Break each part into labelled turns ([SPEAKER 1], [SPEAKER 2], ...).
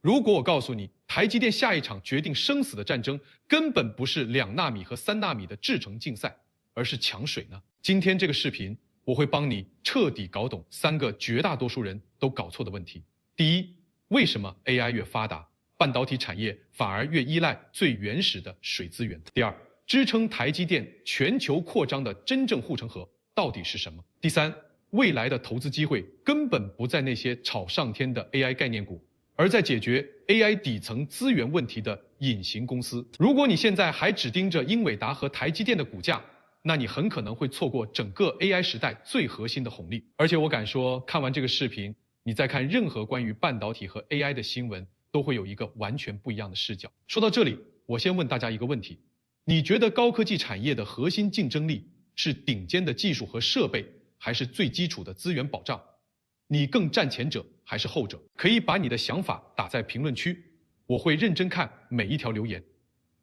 [SPEAKER 1] 如果我告诉你，台积电下一场决定生死的战争根本不是2纳米和3纳米的制程竞赛，而是抢水呢？今天这个视频，我会帮你彻底搞懂3个绝大多数人都搞错的问题。第一，为什么 AI 越发达，半导体产业反而越依赖最原始的水资源？第二，支撑台积电全球扩张的真正护城河到底是什么？第三，未来的投资机会根本不在那些炒上天的 AI 概念股，而在解决 AI 底层资源问题的隐形公司。如果你现在还只盯着英伟达和台积电的股价，那你很可能会错过整个 AI 时代最核心的红利。而且我敢说，看完这个视频，你再看任何关于半导体和 AI 的新闻，都会有一个完全不一样的视角。说到这里，我先问大家一个问题：你觉得高科技产业的核心竞争力是顶尖的技术和设备，还是最基础的资源保障？你更占前者还是后者？可以把你的想法打在评论区，我会认真看每一条留言。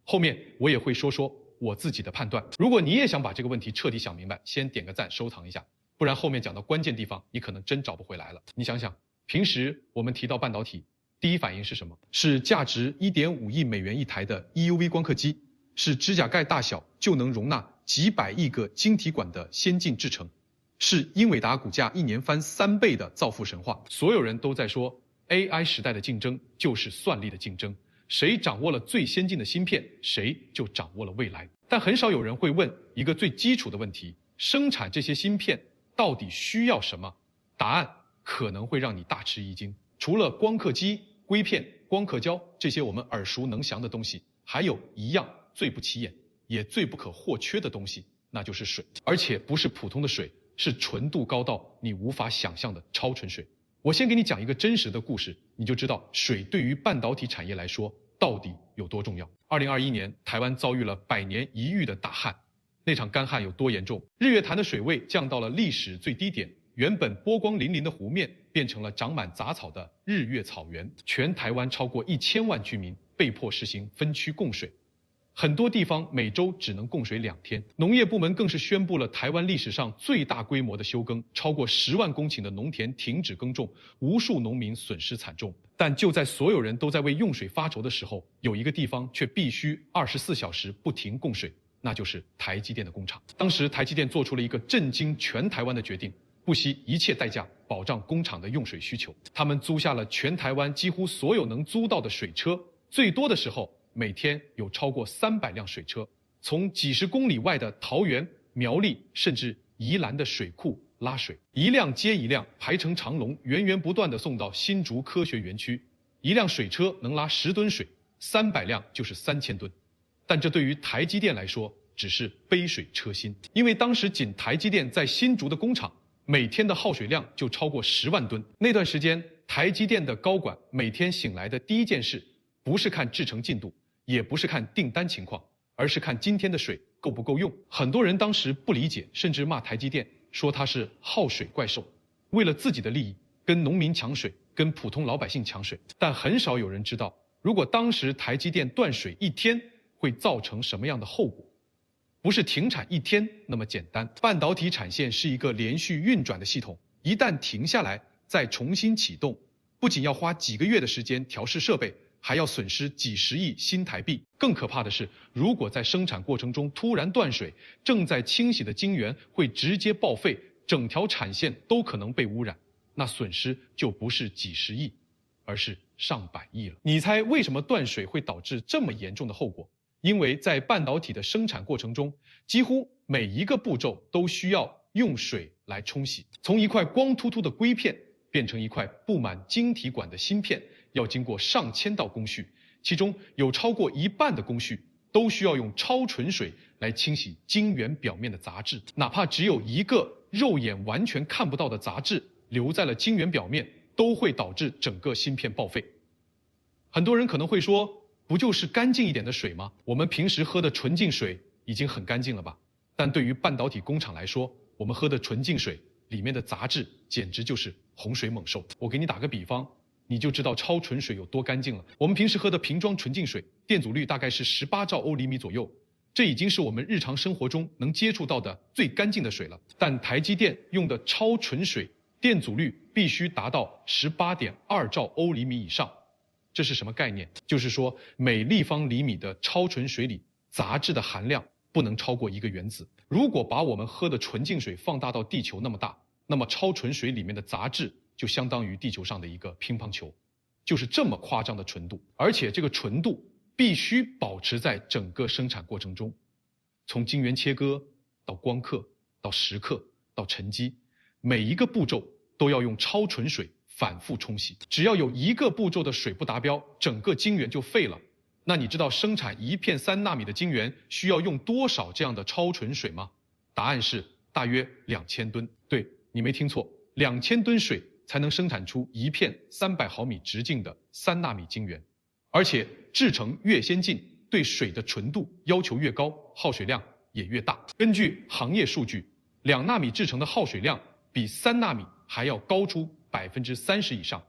[SPEAKER 1] 后面我也会说说我自己的判断。如果你也想把这个问题彻底想明白，先点个赞收藏一下，不然后面讲到关键地方，你可能真找不回来了。你想想，平时我们提到半导体，第一反应是什么？是价值1.5亿美元一台的 EUV 光刻机，是指甲盖大小就能容纳几百亿个晶体管的先进制程，是英伟达股价1年翻3倍的造富神话。所有人都在说 AI 时代的竞争就是算力的竞争，谁掌握了最先进的芯片，谁就掌握了未来。但很少有人会问一个最基础的问题：生产这些芯片到底需要什么？答案可能会让你大吃一惊。除了光刻机、硅片、光刻胶这些我们耳熟能详的东西，还有一样最不起眼也最不可或缺的东西，那就是水。而且不是普通的水，是纯度高到你无法想象的超纯水。我先给你讲一个真实的故事，你就知道水对于半导体产业来说到底有多重要。2021年，台湾遭遇了100年一遇的大旱。那场干旱有多严重？日月潭的水位降到了历史最低点，原本波光粼粼的湖面变成了长满杂草的日月草原。全台湾超过1000万居民被迫实行分区供水，很多地方每周只能供水2天。农业部门更是宣布了台湾历史上最大规模的休耕，超过10万公顷的农田停止耕种，无数农民损失惨重。但就在所有人都在为用水发愁的时候，有一个地方却必须24小时不停供水，那就是台积电的工厂。当时台积电做出了一个震惊全台湾的决定，不惜一切代价保障工厂的用水需求。他们租下了全台湾几乎所有能租到的水车，最多的时候每天有超过300辆水车，从几十公里外的桃园、苗栗甚至宜兰的水库拉水，一辆接一辆排成长龙，源源不断地送到新竹科学园区。一辆水车能拉10吨水，300辆就是3000吨。但这对于台积电来说只是杯水车薪，因为当时仅台积电在新竹的工厂每天的耗水量就超过10万吨。那段时间，台积电的高管每天醒来的第一件事，不是看制程进度，也不是看订单情况，而是看今天的水够不够用。很多人当时不理解，甚至骂台积电，说它是耗水怪兽，为了自己的利益跟农民抢水，跟普通老百姓抢水。但很少有人知道，如果当时台积电断水1天，会造成什么样的后果。不是停产1天那么简单。半导体产线是一个连续运转的系统，一旦停下来再重新启动，不仅要花几个月的时间调试设备，还要损失几十亿新台币。更可怕的是，如果在生产过程中突然断水，正在清洗的晶圆会直接报废，整条产线都可能被污染，那损失就不是几十亿，而是上百亿了。你猜为什么断水会导致这么严重的后果？因为在半导体的生产过程中，几乎每一个步骤都需要用水来冲洗。从一块光秃秃的硅片变成一块布满晶体管的芯片，要经过上千道工序，其中有超过1半的工序都需要用超纯水来清洗晶圆表面的杂质。哪怕只有一个肉眼完全看不到的杂质留在了晶圆表面，都会导致整个芯片报废。很多人可能会说，不就是干净一点的水吗？我们平时喝的纯净水已经很干净了吧？但对于半导体工厂来说，我们喝的纯净水里面的杂质简直就是洪水猛兽。我给你打个比方，你就知道超纯水有多干净了。我们平时喝的瓶装纯净水，电阻率大概是18兆欧厘米左右，这已经是我们日常生活中能接触到的最干净的水了。但台积电用的超纯水，电阻率必须达到18.2兆欧厘米以上。这是什么概念？就是说每立方厘米的超纯水里杂质的含量不能超过1个原子。如果把我们喝的纯净水放大到地球那么大，那么超纯水里面的杂质就相当于地球上的一个乒乓球，就是这么夸张的纯度。而且这个纯度必须保持在整个生产过程中，从晶圆切割到光刻到蚀刻到沉积，每一个步骤都要用超纯水反复冲洗。只要有1个步骤的水不达标，整个晶圆就废了。那你知道生产1片3纳米的晶圆需要用多少这样的超纯水吗？答案是大约2000吨。对，你没听错，2000吨水才能生产出1片300毫米直径的3纳米晶圆。而且制程越先进，对水的纯度要求越高，耗水量也越大。根据行业数据，2纳米制程的耗水量比3纳米还要高出30%以上。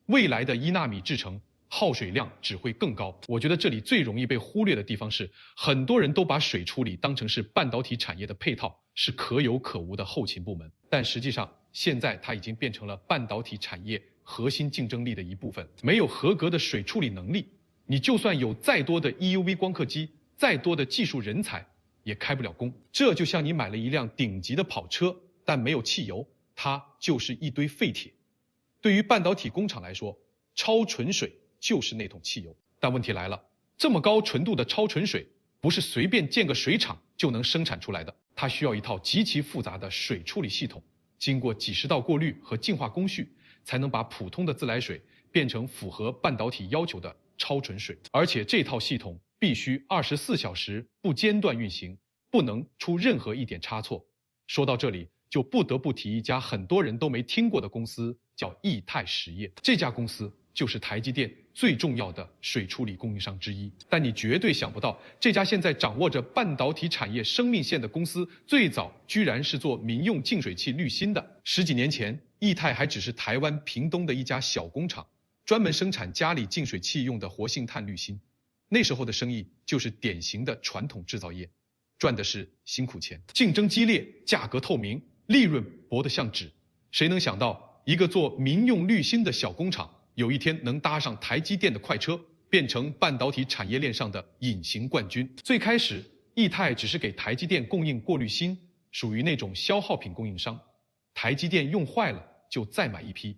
[SPEAKER 1] 未来的1纳米制程耗水量只会更高。我觉得这里最容易被忽略的地方是，很多人都把水处理当成是半导体产业的配套，是可有可无的后勤部门。但实际上，现在它已经变成了半导体产业核心竞争力的一部分。没有合格的水处理能力，你就算有再多的 EUV 光刻机，再多的技术人才，也开不了工。这就像你买了一辆顶级的跑车，但没有汽油，它就是一堆废铁。对于半导体工厂来说，超纯水就是那桶汽油。但问题来了，这么高纯度的超纯水不是随便建个水厂就能生产出来的，它需要一套极其复杂的水处理系统，经过几十道过滤和净化工序，才能把普通的自来水变成符合半导体要求的超纯水。而且这套系统必须24小时不间断运行，不能出任何一点差错。说到这里，就不得不提一家很多人都没听过的公司，叫易泰实业。这家公司就是台积电最重要的水处理供应商之一。但你绝对想不到，这家现在掌握着半导体产业生命线的公司，最早居然是做民用净水器滤芯的。10几年前，易泰还只是台湾屏东的一家小工厂，专门生产家里净水器用的活性炭滤芯。那时候的生意就是典型的传统制造业，赚的是辛苦钱，竞争激烈，价格透明，利润薄得像纸。谁能想到，一个做民用滤芯的小工厂，有一天能搭上台积电的快车，变成半导体产业链上的隐形冠军。最开始，易泰只是给台积电供应过滤芯，属于那种消耗品供应商，台积电用坏了就再买一批。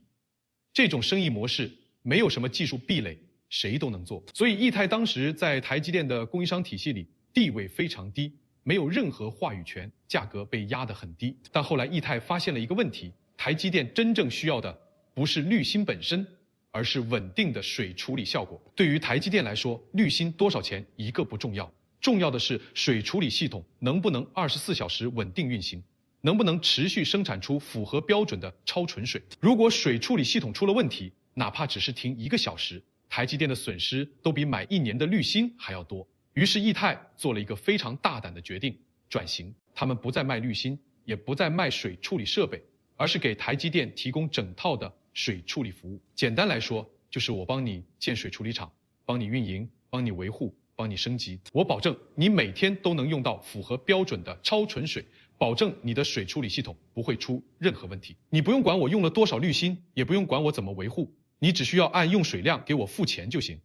[SPEAKER 1] 这种生意模式没有什么技术壁垒，谁都能做。所以易泰当时在台积电的供应商体系里地位非常低，没有任何话语权，价格被压得很低。但后来易泰发现了一个问题，台积电真正需要的不是滤芯本身，而是稳定的水处理效果。对于台积电来说，滤芯多少钱一个不重要，重要的是水处理系统能不能24小时稳定运行，能不能持续生产出符合标准的超纯水。如果水处理系统出了问题，哪怕只是停1个小时，台积电的损失都比买1年的滤芯还要多。于是易泰做了一个非常大胆的决定，转型。他们不再卖滤芯，也不再卖水处理设备，而是给台积电提供整套的水处理服务。简单来说，就是我帮你建水处理厂，帮你运营，帮你维护，帮你升级。我保证你每天都能用到符合标准的超纯水，保证你的水处理系统不会出任何问题。你不用管我用了多少滤芯，也不用管我怎么维护，你只需要按用水量给我付钱就行。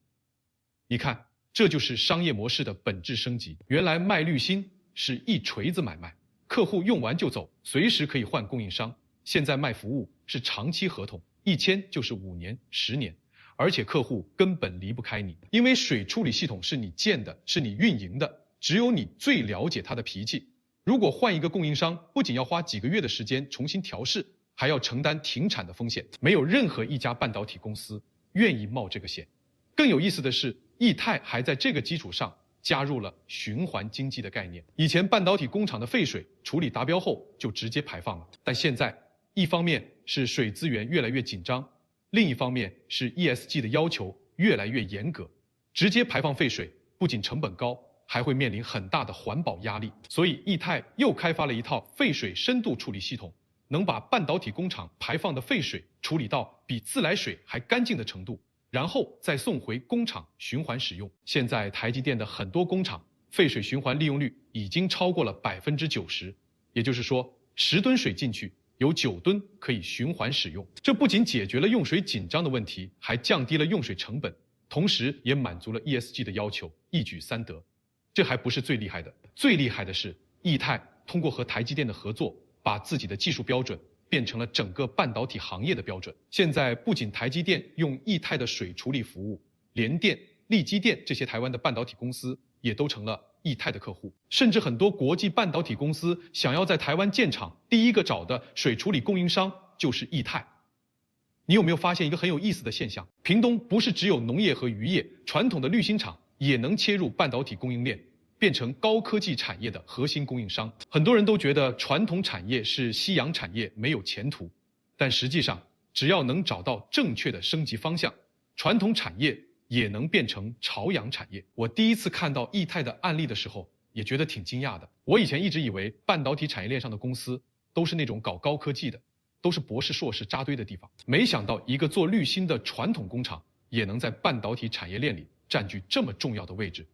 [SPEAKER 1] 你看，这就是商业模式的本质升级。原来卖滤芯是一锤子买卖，客户用完就走，随时可以换供应商。现在卖服务是长期合同，一签就是5年、10年，而且客户根本离不开你，因为水处理系统是你建的，是你运营的，只有你最了解它的脾气。如果换一个供应商，不仅要花几个月的时间重新调试，还要承担停产的风险，没有任何一家半导体公司愿意冒这个险。更有意思的是，易泰还在这个基础上加入了循环经济的概念。以前半导体工厂的废水处理达标后就直接排放了，但现在一方面是水资源越来越紧张，另一方面是 ESG 的要求越来越严格，直接排放废水不仅成本高，还会面临很大的环保压力。所以易泰又开发了一套废水深度处理系统，能把半导体工厂排放的废水处理到比自来水还干净的程度，然后再送回工厂循环使用。现在台积电的很多工厂废水循环利用率已经超过了90%，也就是说10吨水进去，有9吨可以循环使用。这不仅解决了用水紧张的问题，还降低了用水成本，同时也满足了 ESG 的要求，一举三得。这还不是最厉害的，最厉害的是易泰通过和台积电的合作，把自己的技术标准变成了整个半导体行业的标准。现在不仅台积电用易泰的水处理服务，联电、力积电这些台湾的半导体公司也都成了易泰的客户，甚至很多国际半导体公司想要在台湾建厂，第一个找的水处理供应商就是易泰。你有没有发现一个很有意思的现象？屏东不是只有农业和渔业，传统的滤芯厂也能切入半导体供应链，变成高科技产业的核心供应商。很多人都觉得传统产业是夕阳产业，没有前途，但实际上，只要能找到正确的升级方向，传统产业也能变成朝阳产业。我第一次看到易泰的案例的时候，也觉得挺惊讶的。我以前一直以为半导体产业链上的公司都是那种搞高科技的，都是博士硕士扎堆的地方，没想到一个做滤芯的传统工厂也能在半导体产业链里占据这么重要的位置。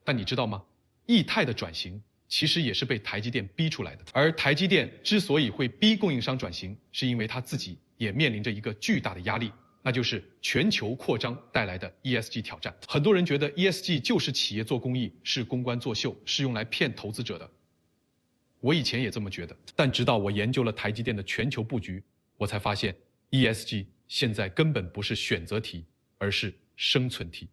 [SPEAKER 1] 但你知道吗？易泰的转型其实也是被台积电逼出来的。而台积电之所以会逼供应商转型，是因为它自己也面临着一个巨大的压力，那就是全球扩张带来的 ESG 挑战。很多人觉得 ESG 就是企业做公益，是公关作秀，是用来骗投资者的。我以前也这么觉得，但直到我研究了台积电的全球布局，我才发现 ESG 现在根本不是选择题，而是生存题。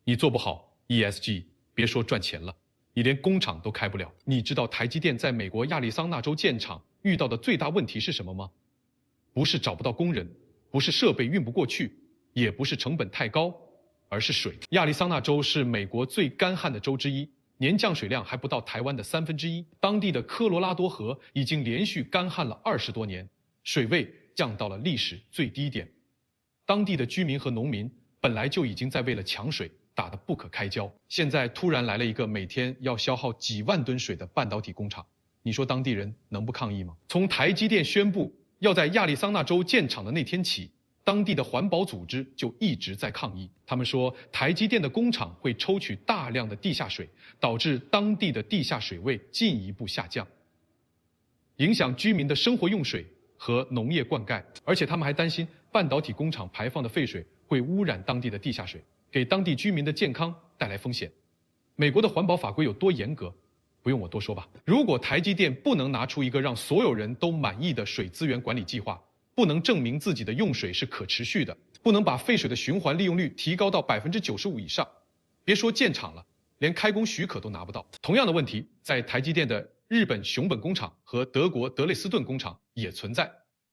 [SPEAKER 1] 你做不好 ESG， 别说赚钱了，你连工厂都开不了。你知道台积电在美国亚利桑那州建厂遇到的最大问题是什么吗？不是找不到工人，不是设备运不过去，也不是成本太高，而是水。亚利桑那州是美国最干旱的州之一，年降水量还不到台湾的1/3，当地的科罗拉多河已经连续干旱了20多年，水位降到了历史最低点。当地的居民和农民本来就已经在为了抢水打得不可开交，现在突然来了一个每天要消耗几万吨水的半导体工厂，你说当地人能不抗议吗？从台积电宣布要在亚利桑那州建厂的那天起，当地的环保组织就一直在抗议。他们说，台积电的工厂会抽取大量的地下水，导致当地的地下水位进一步下降，影响居民的生活用水和农业灌溉。而且他们还担心半导体工厂排放的废水会污染当地的地下水，给当地居民的健康带来风险。美国的环保法规有多严格，不用我多说吧。如果台积电不能拿出一个让所有人都满意的水资源管理计划，不能证明自己的用水是可持续的，不能把废水的循环利用率提高到95%以上，别说建厂了，连开工许可都拿不到。同样的问题在台积电的日本熊本工厂和德国德累斯顿工厂也存在。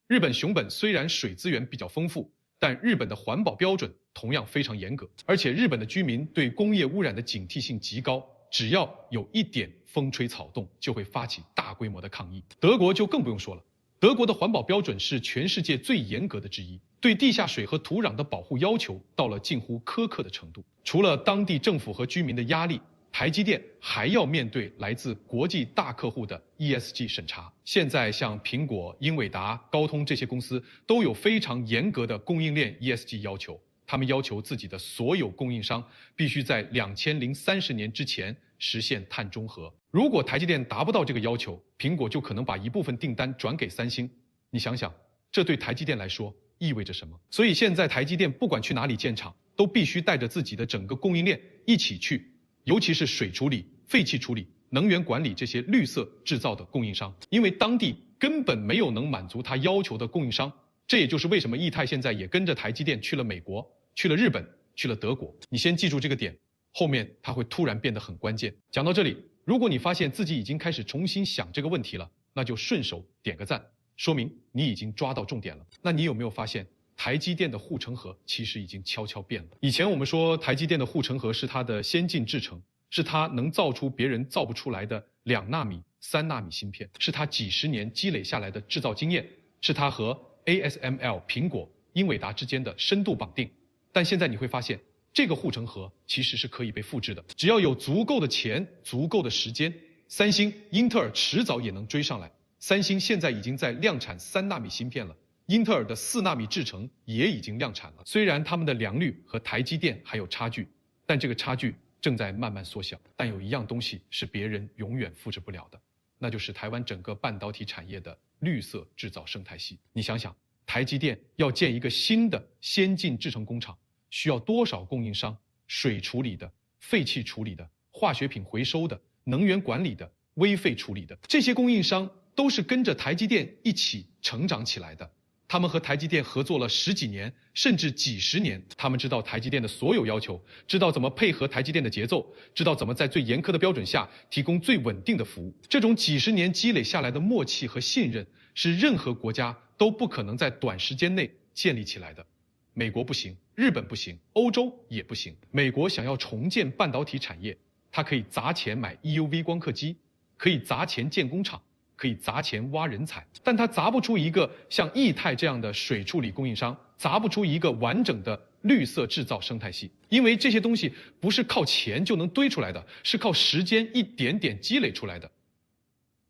[SPEAKER 1] 日本熊本虽然水资源比较丰富，但日本的环保标准同样非常严格，而且日本的居民对工业污染的警惕性极高，只要有一点风吹草动，就会发起大规模的抗议。德国就更不用说了，德国的环保标准是全世界最严格的之一，对地下水和土壤的保护要求到了近乎苛刻的程度。除了当地政府和居民的压力，台积电还要面对来自国际大客户的 ESG 审查。现在像苹果、英伟达、高通这些公司都有非常严格的供应链 ESG 要求，他们要求自己的所有供应商必须在2030年之前实现碳中和。如果台积电达不到这个要求，苹果就可能把一部分订单转给三星。你想想，这对台积电来说意味着什么？所以现在台积电不管去哪里建厂，都必须带着自己的整个供应链一起去，尤其是水处理、废气处理、能源管理这些绿色制造的供应商，因为当地根本没有能满足他要求的供应商。这也就是为什么易泰现在也跟着台积电去了美国、去了日本、去了德国。你先记住这个点，后面它会突然变得很关键。讲到这里，如果你发现自己已经开始重新想这个问题了，那就顺手点个赞，说明你已经抓到重点了。那你有没有发现，台积电的护城河其实已经悄悄变了？以前我们说台积电的护城河是它的先进制程，是它能造出别人造不出来的2纳米、3纳米芯片，是它几十年积累下来的制造经验，是它和 ASML、苹果、英伟达之间的深度绑定。但现在你会发现，这个护城河其实是可以被复制的，只要有足够的钱、足够的时间，三星、英特尔迟早也能追上来。三星现在已经在量产3纳米芯片了，英特尔的4纳米制程也已经量产了。虽然他们的良率和台积电还有差距，但这个差距正在慢慢缩小。但有一样东西是别人永远复制不了的，那就是台湾整个半导体产业的绿色制造生态系。你想想，台积电要建一个新的先进制程工厂，需要多少供应商，水处理的、废气处理的、化学品回收的、能源管理的、微废处理的，这些供应商都是跟着台积电一起成长起来的。他们和台积电合作了10几年，甚至几十年。他们知道台积电的所有要求，知道怎么配合台积电的节奏，知道怎么在最严苛的标准下提供最稳定的服务。这种几十年积累下来的默契和信任，是任何国家都不可能在短时间内建立起来的。美国不行，日本不行，欧洲也不行。美国想要重建半导体产业，它可以砸钱买 EUV 光刻机，可以砸钱建工厂，可以砸钱挖人才，但它砸不出一个像液态这样的水处理供应商，砸不出一个完整的绿色制造生态系。因为这些东西不是靠钱就能堆出来的，是靠时间一点点积累出来的。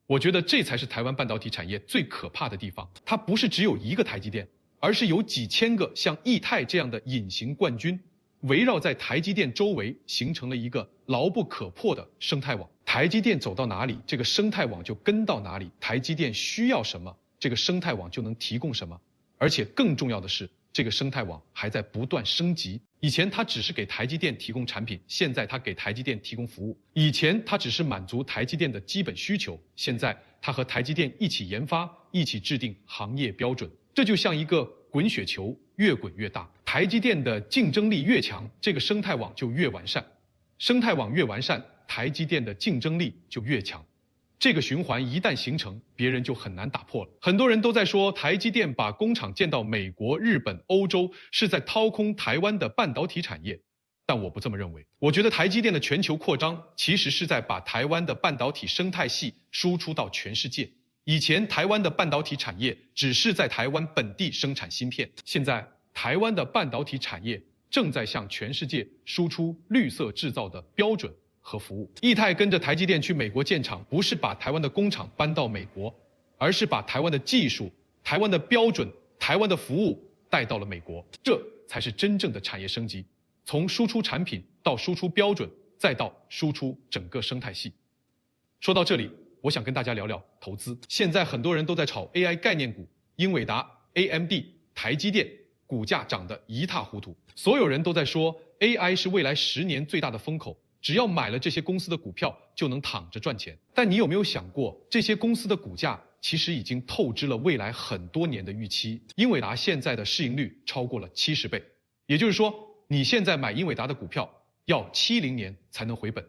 [SPEAKER 1] 我觉得这才是台湾半导体产业最可怕的地方，它不是只有一个台积电，而是有几千个像液态这样的隐形冠军，围绕在台积电周围形成了一个牢不可破的生态网。台积电走到哪里，这个生态网就跟到哪里。台积电需要什么，这个生态网就能提供什么。而且更重要的是，这个生态网还在不断升级。以前它只是给台积电提供产品，现在它给台积电提供服务。以前它只是满足台积电的基本需求，现在它和台积电一起研发，一起制定行业标准。这就像一个滚雪球，越滚越大。台积电的竞争力越强，这个生态网就越完善。生态网越完善，台积电的竞争力就越强。这个循环一旦形成，别人就很难打破了。很多人都在说台积电把工厂建到美国、日本、欧洲，是在掏空台湾的半导体产业，但我不这么认为。我觉得台积电的全球扩张，其实是在把台湾的半导体生态系输出到全世界。以前台湾的半导体产业只是在台湾本地生产芯片，现在台湾的半导体产业正在向全世界输出绿色制造的标准和服务。液态跟着台积电去美国建厂，不是把台湾的工厂搬到美国，而是把台湾的技术、台湾的标准、台湾的服务带到了美国。这才是真正的产业升级，从输出产品到输出标准，再到输出整个生态系。说到这里，我想跟大家聊聊投资。现在很多人都在炒 AI 概念股，英伟达、AMD、台积电股价涨得一塌糊涂。所有人都在说 AI 是未来10年最大的风口，只要买了这些公司的股票就能躺着赚钱。但你有没有想过，这些公司的股价其实已经透支了未来很多年的预期。英伟达现在的市盈率超过了70倍，也就是说你现在买英伟达的股票要70年才能回本，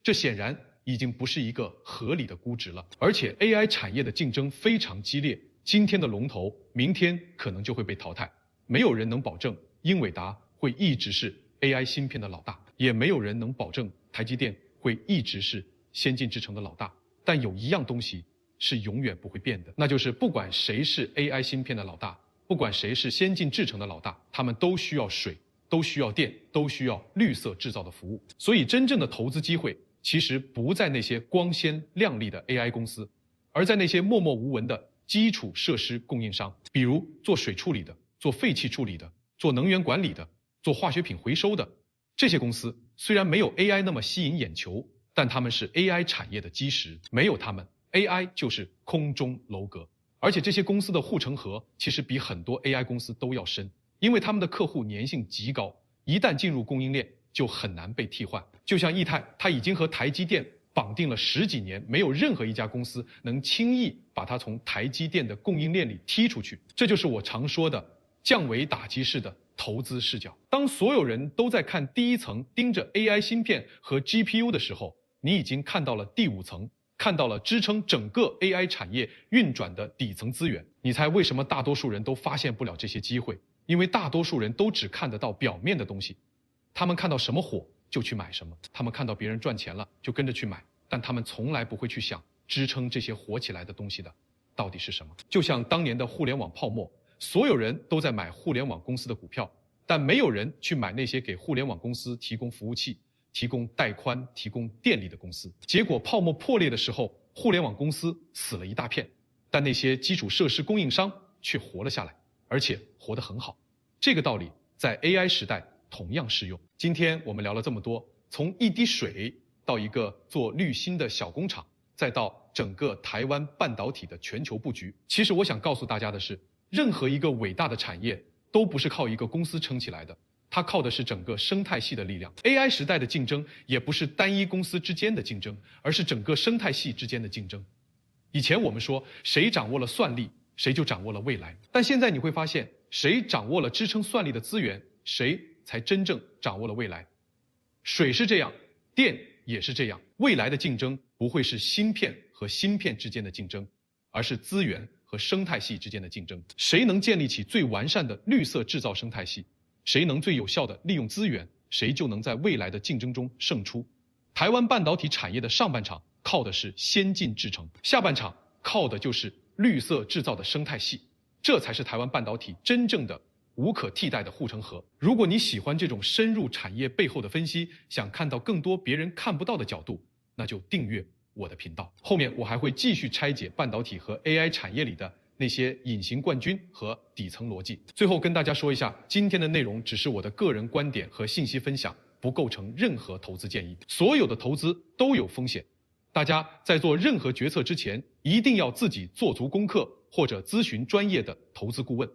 [SPEAKER 1] 这显然已经不是一个合理的估值了。而且 AI 产业的竞争非常激烈，今天的龙头明天可能就会被淘汰。没有人能保证英伟达会一直是 AI 芯片的老大，也没有人能保证台积电会一直是先进制程的老大。但有一样东西是永远不会变的，那就是不管谁是 AI 芯片的老大，不管谁是先进制程的老大，他们都需要水，都需要电，都需要绿色制造的服务。所以真正的投资机会其实不在那些光鲜亮丽的 AI 公司，而在那些默默无闻的基础设施供应商，比如做水处理的、做废气处理的、做能源管理的、做化学品回收的。这些公司虽然没有 AI 那么吸引眼球，但他们是 AI 产业的基石，没有他们 AI 就是空中楼阁。而且这些公司的护城河其实比很多 AI 公司都要深，因为他们的客户粘性极高，一旦进入供应链就很难被替换。就像液态，它已经和台积电绑定了10几年，没有任何一家公司能轻易把它从台积电的供应链里踢出去。这就是我常说的降维打击式的投资视角。当所有人都在看第一层盯着 AI 芯片和 GPU 的时候，你已经看到了第5层，看到了支撑整个 AI 产业运转的底层资源。你猜为什么大多数人都发现不了这些机会？因为大多数人都只看得到表面的东西，他们看到什么火就去买什么，他们看到别人赚钱了就跟着去买，但他们从来不会去想支撑这些火起来的东西的到底是什么。就像当年的互联网泡沫，所有人都在买互联网公司的股票，但没有人去买那些给互联网公司提供服务器、提供带宽、提供电力的公司。结果泡沫破裂的时候，互联网公司死了一大片，但那些基础设施供应商却活了下来，而且活得很好。这个道理在 AI 时代同样适用。今天我们聊了这么多，从一滴水到一个做滤芯的小工厂，再到整个台湾半导体的全球布局。其实我想告诉大家的是，任何一个伟大的产业都不是靠一个公司撑起来的，它靠的是整个生态系的力量。AI 时代的竞争也不是单一公司之间的竞争，而是整个生态系之间的竞争。以前我们说，谁掌握了算力，谁就掌握了未来。但现在你会发现，谁掌握了支撑算力的资源，谁才真正掌握了未来。水是这样，电也是这样。未来的竞争不会是芯片和芯片之间的竞争，而是资源和生态系之间的竞争。谁能建立起最完善的绿色制造生态系，谁能最有效地利用资源，谁就能在未来的竞争中胜出。台湾半导体产业的上半场靠的是先进制程，下半场靠的就是绿色制造的生态系，这才是台湾半导体真正的无可替代的护城河。如果你喜欢这种深入产业背后的分析，想看到更多别人看不到的角度，那就订阅我的频道。后面我还会继续拆解半导体和 AI 产业里的那些隐形冠军和底层逻辑。最后跟大家说一下，今天的内容只是我的个人观点和信息分享，不构成任何投资建议。所有的投资都有风险，大家在做任何决策之前，一定要自己做足功课，或者咨询专业的投资顾问。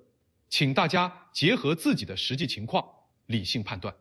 [SPEAKER 1] 请大家结合自己的实际情况，理性判断。